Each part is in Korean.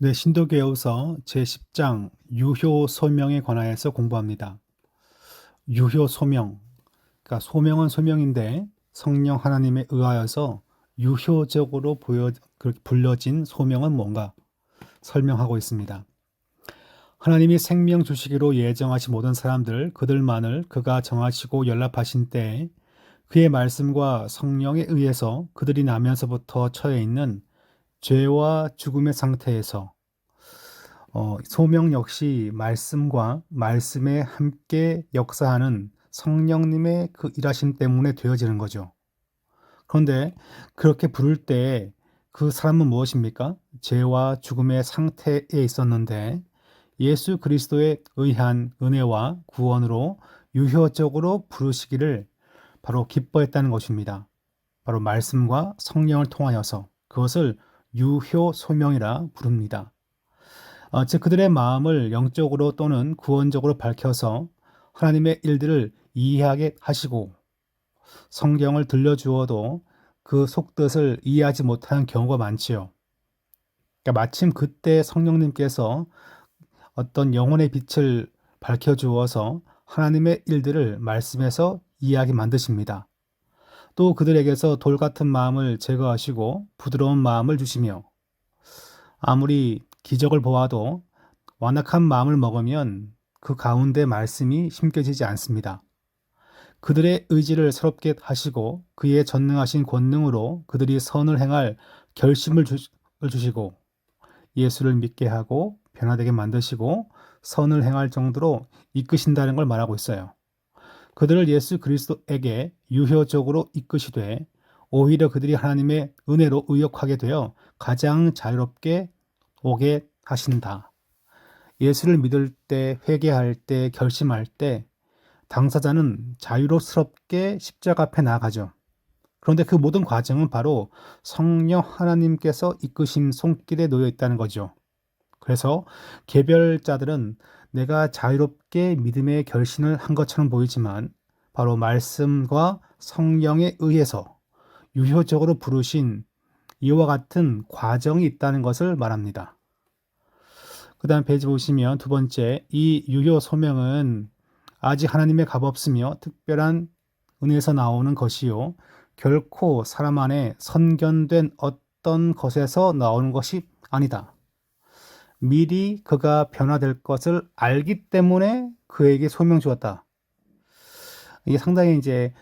네, 신도교여서 제10장 유효 소명에 관하여서 공부합니다. 유효 소명, 그러니까 소명은 소명인데 성령 하나님에 의하여서 유효적으로 그렇게 불려진 소명은 뭔가 설명하고 있습니다. 하나님이 생명 주시기로 예정하신 모든 사람들, 그들만을 그가 정하시고 연락하신 때에 그의 말씀과 성령에 의해서 그들이 나면서부터 처해 있는 죄와 죽음의 상태에서 소명 역시 말씀과 말씀에 함께 역사하는 성령님의 그 일하심 때문에 되어지는 거죠. 그런데 그렇게 부를 때 그 사람은 무엇입니까? 죄와 죽음의 상태에 있었는데 예수 그리스도에 의한 은혜와 구원으로 유효적으로 부르시기를 바로 기뻐했다는 것입니다. 바로 말씀과 성령을 통하여서 그것을 유효 소명이라 부릅니다. 즉 그들의 마음을 영적으로 또는 구원적으로 밝혀서 하나님의 일들을 이해하게 하시고 성경을 들려주어도 그 속뜻을 이해하지 못하는 경우가 많지요. 그러니까 마침 그때 성령님께서 어떤 영혼의 빛을 밝혀주어서 하나님의 일들을 말씀에서 이해하게 만드십니다. 또 그들에게서 돌 같은 마음을 제거하시고 부드러운 마음을 주시며 아무리 기적을 보아도 완악한 마음을 먹으면 그 가운데 말씀이 심겨지지 않습니다. 그들의 의지를 새롭게 하시고 그의 전능하신 권능으로 그들이 선을 행할 결심을 주시고 예수를 믿게 하고 변화되게 만드시고 선을 행할 정도로 이끄신다는 걸 말하고 있어요. 그들을 예수 그리스도에게 유효적으로 이끄시되 오히려 그들이 하나님의 은혜로 의역하게 되어 가장 자유롭게 오게 하신다. 예수를 믿을 때, 회개할 때, 결심할 때 당사자는 자유롭게 십자가 앞에 나아가죠. 그런데 그 모든 과정은 바로 성령 하나님께서 이끄심 손길에 놓여 있다는 거죠. 그래서 개별자들은 내가 자유롭게 믿음의 결심을 한 것처럼 보이지만 바로 말씀과 성령에 의해서 유효적으로 부르신 이와 같은 과정이 있다는 것을 말합니다. 그 다음 페이지 보시면 두 번째, 이 유효 소명은 아직 하나님의 값 없으며 특별한 은혜에서 나오는 것이요. 결코 사람 안에 선견된 어떤 것에서 나오는 것이 아니다. 미리 그가 변화될 것을 알기 때문에 그에게 소명 주었다. 이게 상당히 이제,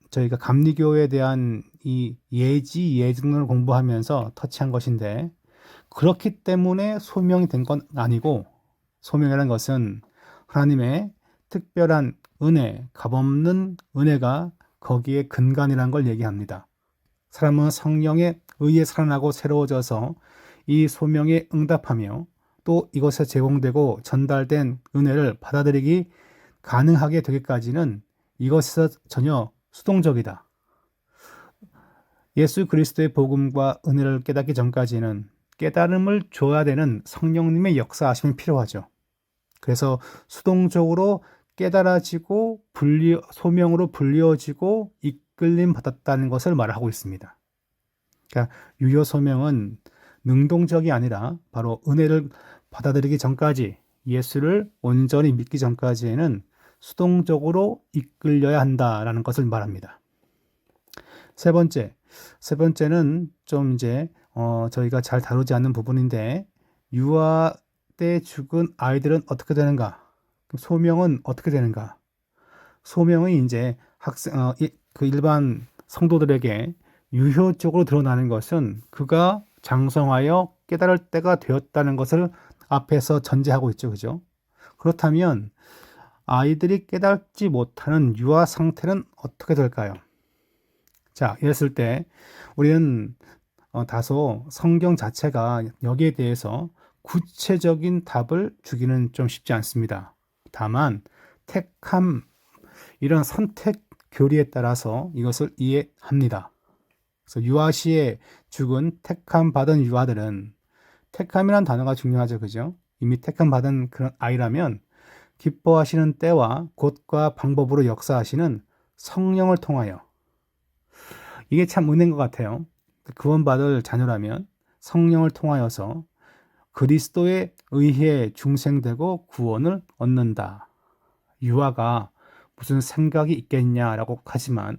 저희가 감리교에 대한 이 예지예증론을 공부하면서 터치한 것인데, 그렇기 때문에 소명이 된 건 아니고 소명이라는 것은 하나님의 특별한 은혜, 값없는 은혜가 거기에 근간이라는 걸 얘기합니다. 사람은 성령에 의해 살아나고 새로워져서 이 소명에 응답하며 또 이것에 제공되고 전달된 은혜를 받아들이기 가능하게 되기까지는 이것에서 전혀 수동적이다. 예수 그리스도의 복음과 은혜를 깨닫기 전까지는 깨달음을 줘야 되는 성령님의 역사하심이 필요하죠. 그래서 수동적으로 깨달아지고 소명으로 불리어지고 이끌림 받았다는 것을 말하고 있습니다. 그러니까 유효 소명은 능동적이 아니라 바로 은혜를 받아들이기 전까지 예수를 온전히 믿기 전까지에는 수동적으로 이끌려야 한다라는 것을 말합니다. 세 번째는 좀 이제 저희가 잘 다루지 않는 부분인데 유아 때 죽은 아이들은 어떻게 되는가? 소명은 어떻게 되는가? 소명이 이제 그 일반 성도들에게 유효적으로 드러나는 것은 그가 장성하여 깨달을 때가 되었다는 것을 앞에서 전제하고 있죠. 그죠? 그렇다면 아이들이 깨닫지 못하는 유아 상태는 어떻게 될까요? 자, 이랬을 때 우리는 다소 성경 자체가 여기에 대해서 구체적인 답을 주기는 좀 쉽지 않습니다. 다만 택함, 이런 선택 교리에 따라서 이것을 이해합니다. 그래서 유아 시에 죽은 택함 받은 유아들은 택함이라는 단어가 중요하죠. 그죠? 이미 택함 받은 그런 아이라면 기뻐하시는 때와 곳과 방법으로 역사하시는 성령을 통하여 이게 참 은혜인 것 같아요. 구원받을 자녀라면 성령을 통하여서 그리스도에 의해 중생되고 구원을 얻는다. 유아가 무슨 생각이 있겠냐라고 하지만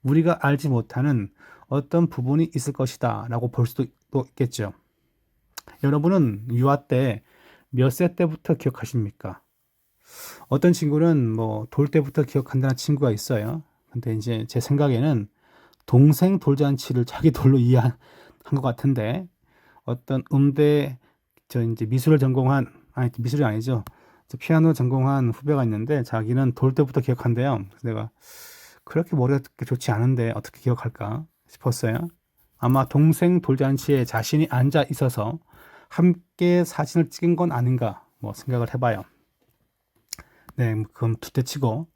우리가 알지 못하는 어떤 부분이 있을 것이다 라고 볼 수도 있겠죠. 여러분은 유아 때 몇 세 때부터 기억하십니까? 어떤 친구는 뭐 돌 때부터 기억한다는 친구가 있어요. 근데 이제 제 생각에는 동생 돌잔치를 자기 돌로 이해한 것 같은데 어떤 음대 저 이제 미술을 전공한 아니 미술이 아니죠. 저 피아노 전공한 후배가 있는데 자기는 돌 때부터 기억한대요. 그래서 내가 그렇게 머리가 그렇게 좋지 않은데 어떻게 기억할까 싶었어요. 아마 동생 돌잔치에 자신이 앉아 있어서 함께 사진을 찍은 건 아닌가 뭐 생각을 해봐요. 네, 그럼 두대치고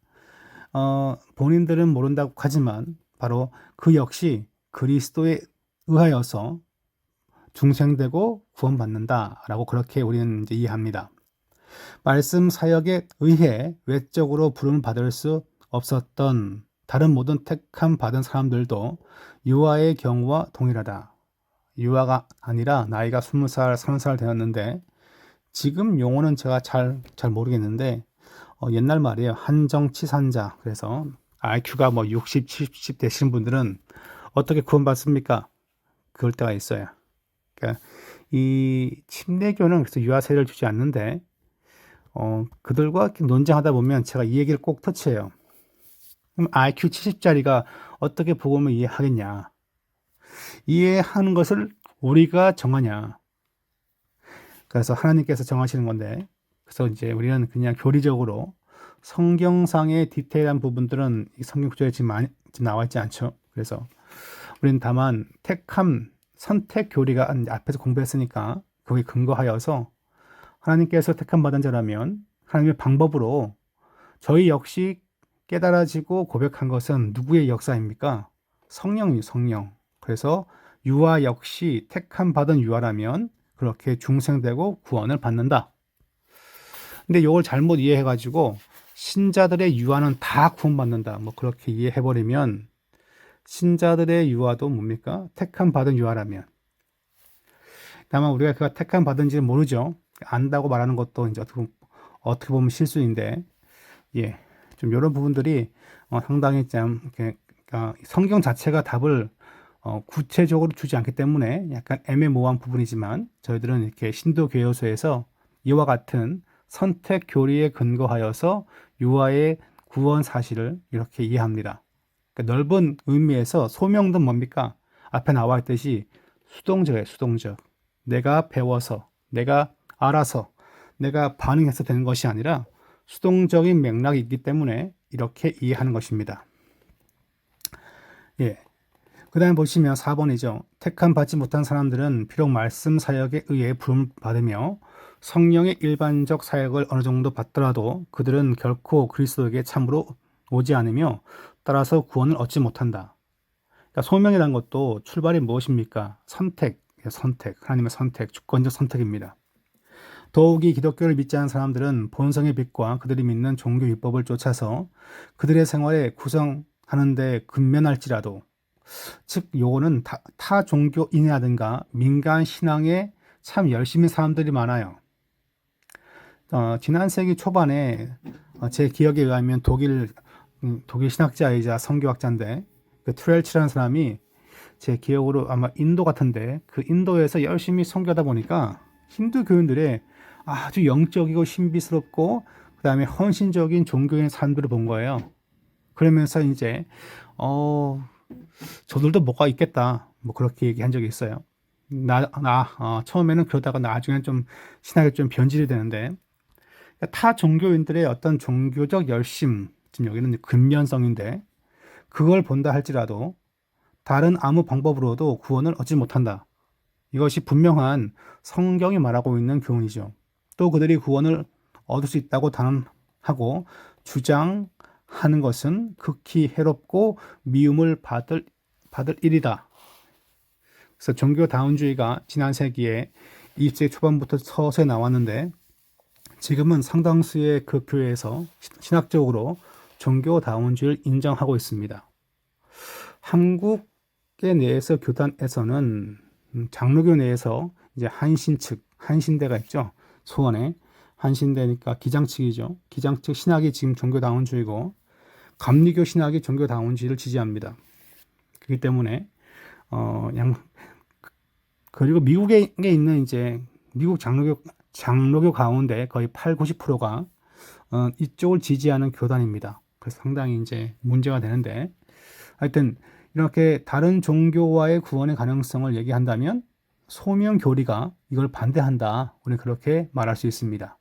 본인들은 모른다고 하지만 바로 그 역시 그리스도에 의하여서 중생되고 구원받는다라고 그렇게 우리는 이제 이해합니다. 말씀 사역에 의해 외적으로 부름을 받을 수 없었던 다른 모든 택함 받은 사람들도 유아의 경우와 동일하다. 유아가 아니라 나이가 20살, 30살 되었는데 지금 용어는 제가 잘 모르겠는데 옛날 말이에요. 한정치산자. 그래서 IQ가 뭐 60, 70 되시는 분들은 어떻게 구원받습니까? 그럴 때가 있어요. 그러니까 이 침례교는 그래서 유아세를 주지 않는데 그들과 이렇게 논쟁하다 보면 제가 이 얘기를 꼭 터치해요. 그럼 IQ 70짜리가 어떻게 복음을 이해하겠냐? 이해하는 것을 우리가 정하냐? 그래서 하나님께서 정하시는 건데, 그래서 이제 우리는 그냥 교리적으로 성경상의 디테일한 부분들은 이 성경 구절에 지금 나와 있지 않죠. 그래서 우리는 다만 택함, 선택 교리가 앞에서 공부했으니까 거기에 근거하여서 하나님께서 택함 받은 자라면 하나님의 방법으로 저희 역시 깨달아지고 고백한 것은 누구의 역사입니까? 성령이요, 성령. 그래서 유아 역시 택함 받은 유아라면 그렇게 중생되고 구원을 받는다. 근데 이걸 잘못 이해해가지고 신자들의 유아는 다 구원받는다. 뭐 그렇게 이해해버리면 신자들의 유아도 뭡니까? 택함 받은 유아라면. 다만 우리가 그가 택함 받은지는 모르죠. 안다고 말하는 것도 이제 어떻게 보면 실수인데, 예, 좀 이런 부분들이 상당히 좀 그러니까 성경 자체가 답을 구체적으로 주지 않기 때문에 약간 애매모호한 부분이지만 저희들은 이렇게 신도 교요서에서 이와 같은 선택 교리에 근거하여서 유아의 구원 사실을 이렇게 이해합니다. 그러니까 넓은 의미에서 소명도 뭡니까? 앞에 나와 있듯이 수동적이에요, 수동적. 내가 배워서, 내가 알아서, 내가 반응해서 되는 것이 아니라 수동적인 맥락이 있기 때문에 이렇게 이해하는 것입니다. 예. 그 다음에 보시면 4번이죠. 택함 받지 못한 사람들은 비록 말씀 사역에 의해 부름을 받으며 성령의 일반적 사역을 어느 정도 받더라도 그들은 결코 그리스도에게 참으로 오지 않으며 따라서 구원을 얻지 못한다. 그러니까 소명이라는 것도 출발이 무엇입니까? 선택, 하나님의 선택, 주권적 선택입니다. 더욱이 기독교를 믿지 않은 사람들은 본성의 빛과 그들이 믿는 종교 율법을 쫓아서 그들의 생활에 구성하는데 근면할지라도 즉 요거는 타 종교인이라든가 민간 신앙에 참 열심히 사람들이 많아요. 지난 세기 초반에 제 기억에 의하면 독일 신학자이자 선교학자인데 그 트렐치라는 사람이 제 기억으로 아마 인도 같은데 그 인도에서 열심히 선교하다 보니까 힌두 교인들의 아주 영적이고 신비스럽고 그 다음에 헌신적인 종교인 사람들을 본 거예요. 그러면서 이제 저들도 뭐가 있겠다 뭐 그렇게 얘기한 적이 있어요. 처음에는 그러다가 나중에는 좀 신학이 좀 변질이 되는데 타 종교인들의 어떤 종교적 열심, 지금 여기는 근면성인데 그걸 본다 할지라도 다른 아무 방법으로도 구원을 얻지 못한다. 이것이 분명한 성경이 말하고 있는 교훈이죠. 또 그들이 구원을 얻을 수 있다고 단언하고 주장하는 것은 극히 해롭고 미움을 받을 일이다. 그래서 종교다운주의가 지난 세기에 20세기 초반부터 서서히 나왔는데 지금은 상당수의 그 교회에서 신학적으로 종교다운주의를 인정하고 있습니다. 한국의 내에서 교단에서는 장로교 내에서 이제 한신 측, 한신대가 있죠. 수원에. 한신대니까 기장 측이죠. 기장 측 신학이 지금 종교다원주의고, 감리교 신학이 종교다원주의를 지지합니다. 그렇기 때문에, 그리고 미국에 있는 이제, 미국 장로교 가운데 거의 8, 90%가 이쪽을 지지하는 교단입니다. 그래서 상당히 이제 문제가 되는데, 하여튼 이렇게 다른 종교와의 구원의 가능성을 얘기한다면 소명교리가 이걸 반대한다. 우리 그렇게 말할 수 있습니다.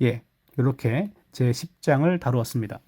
예, 이렇게 제 10장을 다루었습니다.